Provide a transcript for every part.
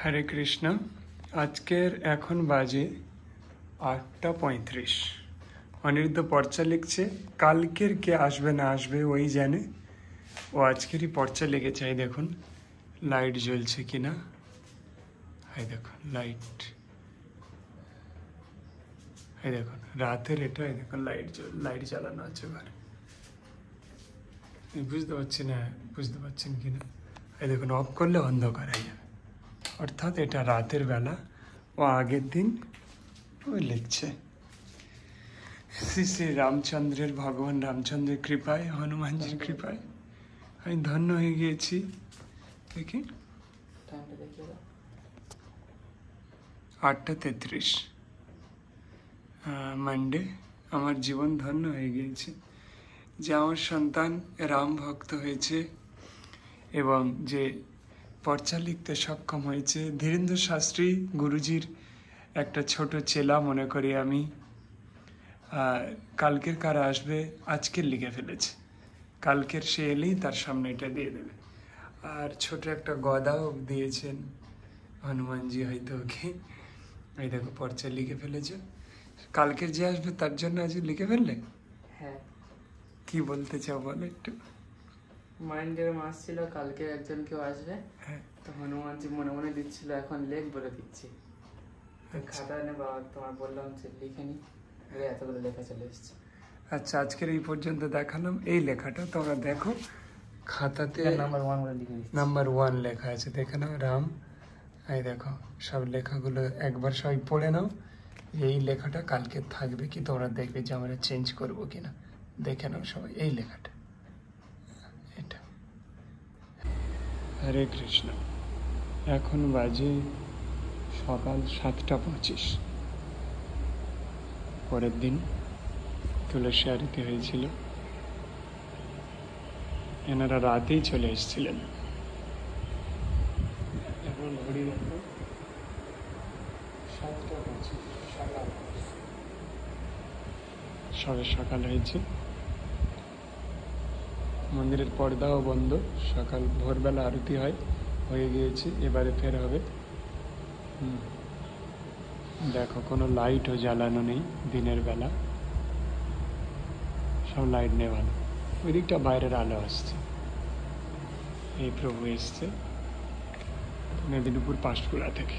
হরে কৃষ্ণ। আজকের এখন বাজে 8:35। অনিরুদ্ধ পর্চা লিখছে। কালকের কে আসবে না আসবে ওই জানে। ও আজকেরই পর্চা লিখেছে। এই দেখুন লাইট জ্বলছে কিনা। এই দেখুন লাইট, এই দেখুন রাতের এটা। এই দেখুন লাইট জ্বালানো আছে ঘরে। বুঝতে পারছি না, বুঝতে পারছেন কিনা। এই দেখুন অফ করলে অন্ধকার হয়ে যাবে, অর্থাৎ এটা রাতের বেলা। ও আগের দিন ওই লিখছে। শ্রী শ্রী রামচন্দ্রের, ভগবান রামচন্দ্রের কৃপায়, হনুমানজির কৃপায় আমি ধন্য হয়ে গিয়েছি। দেখি 8:33 মানডে। আমার জীবন ধন্য হয়ে গিয়েছে যে আমার সন্তান রাম ভক্ত হয়েছে এবং যে পর্চা লিখতে সক্ষম হয়েছে। ধীরেন্দ্র শাস্ত্রী গুরুজির একটা ছোট চেলা মনে করি আমি। কালকের কারা আসবে আজকের লিখে ফেলেছে। কালকের সে এলেই তার সামনে এটা দিয়ে দেবে। আর ছোট একটা গদাও দিয়েছেন হনুমানজি হয়তো ওকে। এই দেখো পর্চা লিখে ফেলেছে। কালকের যে আসবে তার জন্য আজ লিখে ফেললে। হ্যাঁ, কি বলতে চাও বলো একটু। মাইন্ডের মাস ছিল কালকে একজন কেউ আসবে। হ্যাঁ, তো হনুমানজি মনে মনে দিচ্ছিল, এখন লেখ বলে দিচ্ছি। খাতা এনে বাবা তোমার বললাম যে লিখে নি, এতগুলো লেখা চলে এসছে। আচ্ছা, আজকের এই পর্যন্ত দেখালাম। এই লেখাটা তোমরা দেখো খাতাতে নাম্বার 1 বলে লিখে দিচ্ছি। নাম্বার 1 লেখা আছে, দেখে নাও রাম। এই দেখো সব লেখাগুলো একবার সবাই পড়ে নাও। এই লেখাটা কালকে থাকবে কি তোমরা দেখবে যে আমরা চেঞ্জ করবো কিনা। দেখে নাও সবাই এই লেখাটা, এটা। হরে কৃষ্ণ। এখন বাজে সকাল 7:25। পরের দিন তুলসী আরতি হয়েছিল। এনারা রাতেই চলে এসেছিলেন। এখন ঘড়ি দেখো 7:25, সকাল। সবে সকাল হয়েছে। মন্দিরের পর্দাও বন্ধ। সকাল ভোরবেলা আরতি হয়ে গিয়েছে, এবারে ফের হবে। দেখো কোনো লাইটও জ্বালানো নেই দিনের বেলা, সব লাইট নেভানো। ওই দিকটা বাইরের আলো আসছে। এই প্রভু এসছে মেদিনীপুর পাঁশকুড়া থেকে।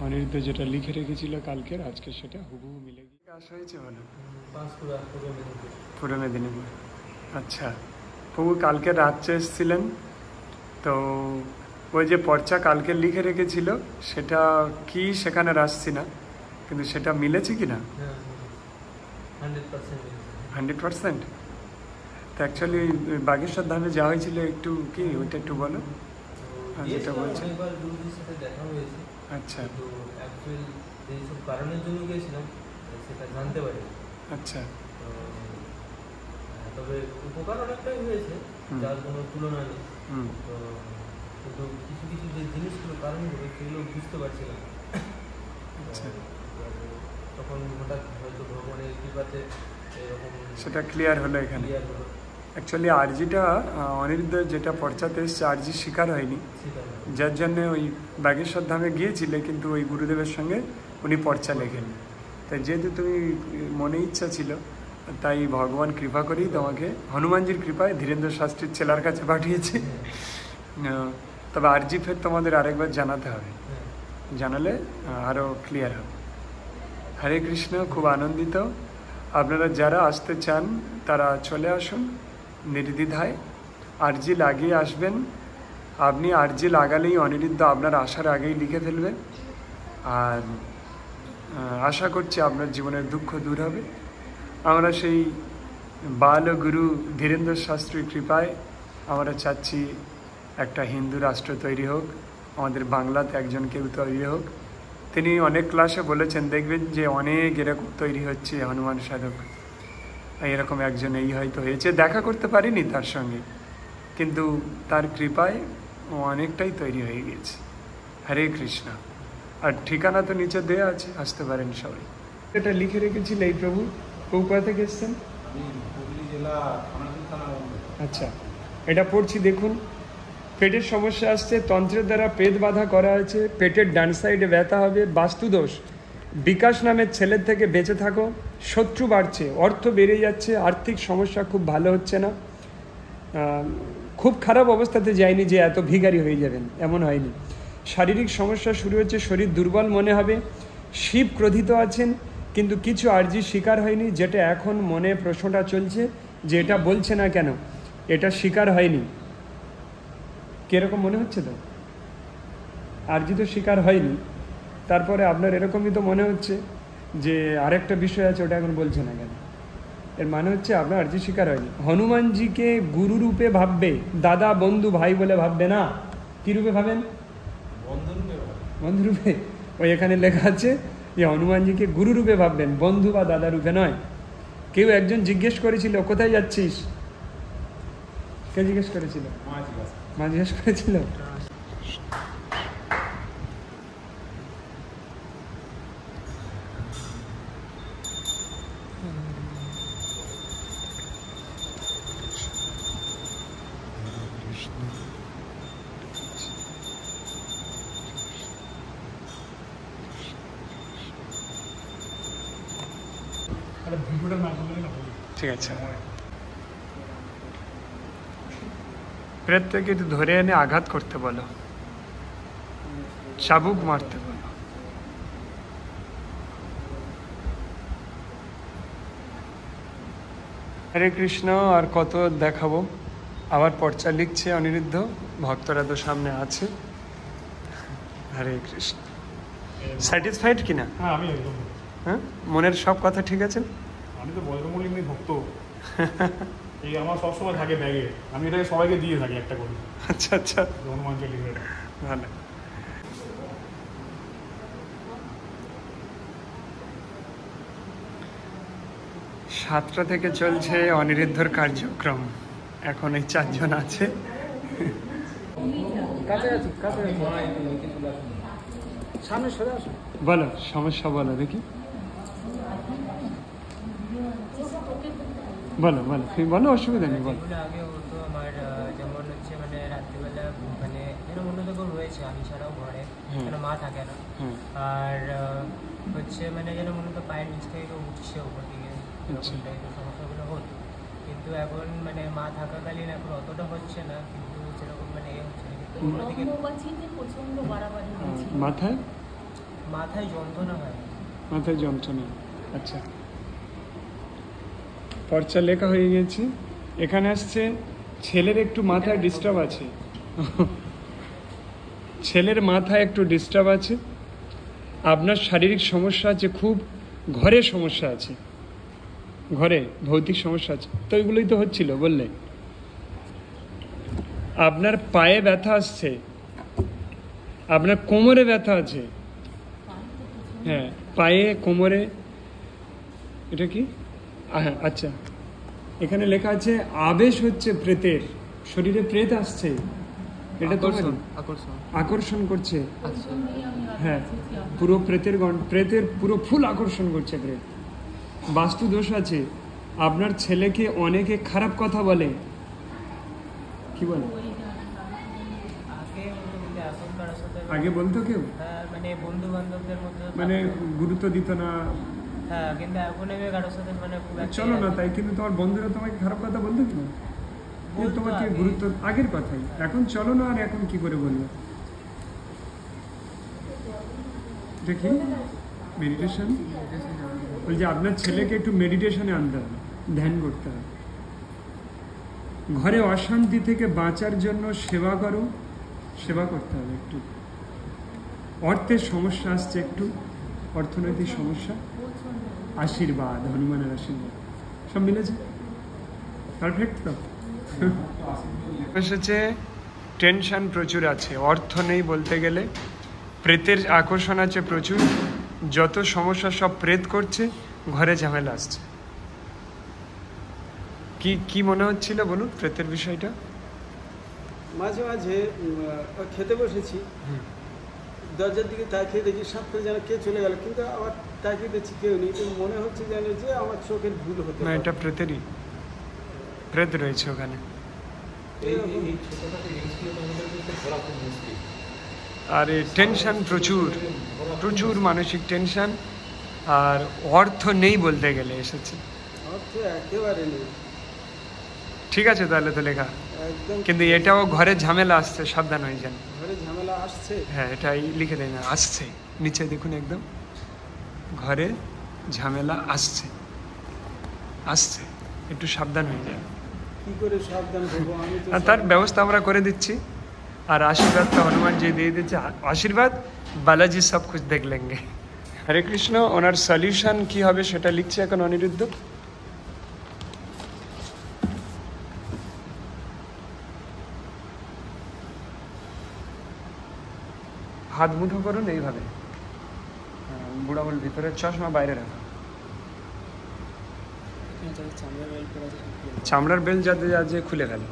অনিরুদ্ধ যেটা লিখে রেখেছিল কালকের, আজকে সেটা হুবহু মিলে গিয়ে আসা হয়েছে। বলো পাঁশকুড়া, পূর্ব মেদিনীপুর। আচ্ছা, প্রভু কালকে রাত্রে এসেছিলেন। তো ওই যে পর্চা কালকে লিখে রেখেছিল সেটা কি সেখানে আসছি না, কিন্তু সেটা মিলেছে কি না 100%। তো অ্যাকচুয়ালি বাগেশ্বর ধামে যাওয়া হয়েছিল, একটু কি ওইটা একটু বলো যেটা বলছে। আচ্ছা কারণের জন্য গিয়েছিলাম সেটা জানতে পারি। আচ্ছা, তবে উপকার অনেকটাই হয়েছে, যার কোনো তুলনা নেই। তো কিন্তু কিছু কিছু যে জিনিসগুলো কারণগুলো সেগুলো বুঝতে পারছিলাম। আচ্ছা, তখন হঠাৎ হয়তো ভগবানের কৃপাতে এরকম সেটা ক্লিয়ার হলো এখানে। ক্লিয়ার হলো। অ্যাকচুয়ালি আরজিটা অনিরুদ্ধ যেটা পর্চাতে এসছে আরজি স্বীকার হয়নি, যার জন্য ওই বাগেশ্বর ধামে গিয়েছিলে, কিন্তু ওই গুরুদেবের সঙ্গে উনি পর্চা লেখেন। তাই যেহেতু তুমি মনে ইচ্ছা ছিল, তাই ভগবান কৃপা করেই তোমাকে হনুমানজির কৃপায় ধীরেন্দ্র শাস্ত্রীর ছেলার কাছে পাঠিয়েছে। তবে আরজি ফের তোমাদের আরেকবার জানাতে হবে, জানালে আরও ক্লিয়ার হবে। হরে কৃষ্ণ। খুব আনন্দিত। আপনারা যারা আসতে চান তারা চলে আসুন নির্দ্বিধায়। আরজি লাগিয়ে আসবেন। আপনি আরজি লাগালেই অনিরুদ্ধ আপনার আসার আগেই লিখে ফেলবে। আর আশা করছি আপনার জীবনের দুঃখ দূর হবে। আমরা সেই বাল গুরু ধীরেন্দ্র শাস্ত্রীর কৃপায় আমরা চাচ্ছি একটা হিন্দু রাষ্ট্র তৈরি হোক, আমাদের বাংলাতে একজন কেউ তৈরি হোক। তিনি অনেক ক্লাসে বলেছেন, দেখবেন যে অনেক এরকম তৈরি হচ্ছে হনুমান সাধক। এরকম একজন এই হয়তো হয়েছে, দেখা করতে পারিনি তার সঙ্গে, কিন্তু তার কৃপায় ও অনেকটাই তৈরি হয়ে গেছে। হরে কৃষ্ণ। আর ঠিকানা তো নিচে দেওয়া আছে, আসতে পারেন সবাই। এটা লিখে রেখেছিল এই প্রভু। কোথা থেকে এসছেন? হুগলি জেলা থানা। আচ্ছা, এটা পড়ছি দেখুন। পেটের সমস্যা আসছে, তন্ত্রের দ্বারা পেট বাঁধা করা হয়েছে, পেটের ডান সাইডে ব্যথা হবে, বাস্তুদোষ, বিকাশ নামের ছেলের থেকে বেঁচে থাকো, শত্রু বাড়ছে, অর্থ বেড়ে যাচ্ছে, আর্থিক সমস্যা খুব ভালো হচ্ছে না, খুব খারাপ অবস্থাতে যায়নি যে এত ভিখারি হয়ে যাবেন, এমন হয়নি। শারীরিক সমস্যা শুরু হচ্ছে, শরীর দুর্বল মনে হবে, শিব ক্রোধিত আছেন, কিন্তু কিছু আর্জি স্বীকার হয়নি, যেটা এখন মনে প্রশ্নটা চলছে যে এটা বলছে না কেন, এটা স্বীকার হয়নি। কীরকম মনে হচ্ছে? তো আর্জি তো স্বীকার হয়নি, তারপরে আপনার এরকমই তো মনে হচ্ছে যে আরেকটা বিষয় আছে, ওটা এখন বলছে না কেন। এর মানে হচ্ছে আপনার আর্জি স্বীকার হয়নি। হনুমানজিকে গুরু রূপে ভাববে, দাদা বন্ধু ভাই বলে ভাববে না। কী রূপে ভাবেন? বন্ধু রূপে। ওই এখানে লেখা আছে যে হনুমানজিকে গুরু রূপে ভাববেন, বন্ধু বা দাদা রূপে নয়। কেউ একজন জিজ্ঞেস করেছিল কোথায় যাচ্ছিস? কে জিজ্ঞেস করেছিল? মা জিজ্ঞেস করেছিল। ঠিক আছে, প্রেত থেকে একটু ধরে এনে আঘাত করতে বলো, চাবুক মারতে বলো। হরে কৃষ্ণ। আর কত দেখাবো? আবার পর্চা লিখছে অনিরুদ্ধ, ভক্তরা তো সামনে আছে। হরে কৃষ্ণ। স্যাটিসফাইড কিনা? হ্যাঁ, আমি একদম। হ্যাঁ, মনের সব কথা ঠিক আছে? আমি তো বজরঙ্গবলীর ভক্ত। এই আমার সবসময় থাকে ব্যাগে, আমি এটাকে সবাইকে দিয়ে থাকি একটা করে। আচ্ছা আচ্ছা, হনুমান চল্লিশা। ভালো। 7টা থেকে চলছে অনিরুদ্ধর কার্যক্রম। এখন এই 4 জন আছে। বলো সমস্যা, বলো দেখি, বলো বলো, তুমি বলো, অসুবিধা নেই, বলো। আগে হতো আমার, যেমন হচ্ছে মানে রাত্রিবেলা মানে এরকম অন্যরকম রয়েছে, আমি ছাড়াও ঘরে কেন মা থাকে না, আর হচ্ছে মানে যেন মনে তো পায়ের নিচ থেকে উঠছে ওপর দিকে, এরকম টাইপের সমস্যাগুলো হতো। কিন্তু এখন মানে মা থাকাকালীন এখন অতটা হচ্ছে না, কিন্তু সেরকম মানে এ হচ্ছে না। মাথায় মাথায় যন্ত্রণা হয়। মাথায় যন্ত্রণা, আচ্ছা। পর্চা লেখা হয়ে গেছে। এখানে আসছে ছেলের একটু মাথায় ডিস্টার্ব আছে, ছেলের মাথায় একটু ডিস্টার্ব আছে, আপনার শারীরিক সমস্যা আছে, খুব ঘরে সমস্যা আছে, ঘরে ভৌতিক সমস্যা আছে, তো এগুলোই তো হচ্ছিল বললে। আপনার পায়ে ব্যথা আসছে, আপনার কোমরে ব্যথা আছে, হ্যাঁ পায়ে কোমরে, এটা কি? হ্যাঁ আচ্ছা, এখানে লেখা আছে আবেশ হচ্ছে প্রেতের, শরীরে প্রেত আসছে, এটা তো আকর্ষণ করছে। হ্যাঁ, পুরো প্রেতের পুরো ফুল আকর্ষণ করছে প্রেত। বাস্তু দোষ আছে, আপনার ছেলেকে অনেকে খারাপ কথা বলে, কি বলে? আগে বলতো কেউ, মানে বন্ধু বান্ধবদের মধ্যে মানে গুরুত্ব দিত না। হ্যাঁ, কিন্তু এখন আমি কারোর সাথে মানে চলো না তাই, কিন্তু তোমার বন্ধুরা তোমাকে খারাপ কথা বলতো কি না? তোমাকে গুরুত্ব আগের কথাই, এখন চলো না, আর এখন কি করে বলবো? দেখি মেডিটেশন বলছে আপনার ছেলেকে একটু মেডিটেশনে আনতে হবে, ধ্যান করতে হবে। ঘরে অশান্তি থেকে বাঁচার জন্য সেবা করো, সেবা করতে হবে একটু। অর্থের সমস্যা আসছে একটু, অর্থনৈতিক সমস্যা, আশীর্বাদ, হনুমানের আশীর্বাদ, সব মিলেছে, পারফেক্ট তো। এসেছে টেনশন প্রচুর আছে, অর্থ নেই বলতে গেলে, প্রেতের আকর্ষণ আছে প্রচুর, যত সমস্যা সব প্রেত করছে, ঘরে ঝামেলা আসছে। কি কি মনে হচ্ছিল বলুন প্রেতের বিষয়টা? মাঝে মাঝে খেতে বসেছি, দরজার দিকে তাকিয়ে দেখি সামনে যেন কে চলে গেল, কিন্তু আবার তাকিয়ে দেখছি কেউ নেই, কিন্তু মনে হচ্ছে যেন যে আমার চোখের ভুল হতে না, এটা প্রেতেরই, প্রেত রয়েছে ওখানে। আরে টেনশন প্রচুর, প্রচুর মানসিক টেনশন, আর অর্থ নেই বলতে গেলে এসেছে। অর্থ একেবারে নেই, ঠিক আছে তাহলে তো লেখা, একদম। কিন্তু এটাও ঘরে ঝামেলা আসছে, সাবধান হয়ে যান। ঘরে ঝামেলা আসছে, হ্যাঁ এটাই লিখে দেয় না, আসছে নিচে দেখুন একদম, ঘরে ঝামেলা আসছে, আসছে, একটু সাবধান হয়ে যান। কি করে সাবধান হবো আমি তো? আর তার ব্যবস্থা আমরা করে দিচ্ছি, আর আশীর্বাদটা হনুমান জি দিয়ে দিচ্ছে, আশীর্বাদ বালাজি সব কুছ দেখ লেঙ্গে। হরে কৃষ্ণ। ওনার সলিউশন কি হবে সেটা লিখছে এখন অনিরুদ্ধ। হাত মুঠো করুন এইভাবে, বুড়া বল ভিতরে, চশমা বাইরে রাখা, চামড়ার বেল যাতে যাতে খুলে গেল।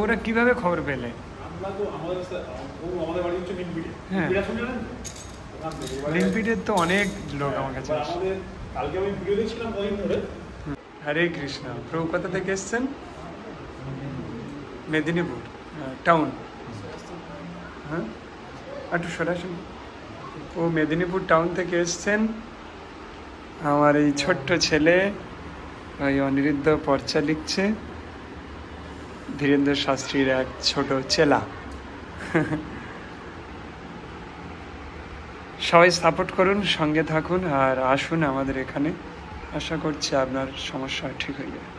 ওরা কিভাবে খবর পেলে? আমরা তো আমাদের বাড়ি হচ্ছে নিমপিটে। হ্যাঁ। নিমপিটা শুনলেন তো? ওখান থেকে। লিম্পিটের তো অনেক লোক আমার কাছে এবার আসে। আমাদের কালকে আমি ভিডিও দেখছিলাম কদিন ধরে। হরে কৃষ্ণ। প্রভু কোথা থেকে এসছেন? মেদিনীপুর টাউন। হ্যাঁ একটু সরাসরি, ও মেদিনীপুর টাউন থেকে এসছেন। আমার এই ছোট্ট ছেলে ওই অনিরুদ্ধ পর্চা লিখছে, ধীরেন্দ্র শাস্ত্রীর এক ছোট চেলা। সবাই সাপোর্ট করুন, সঙ্গে থাকুন, আর আসুন আমাদের এখানে। আশা করছি আপনার সমস্যা ঠিক হয়ে যাবে।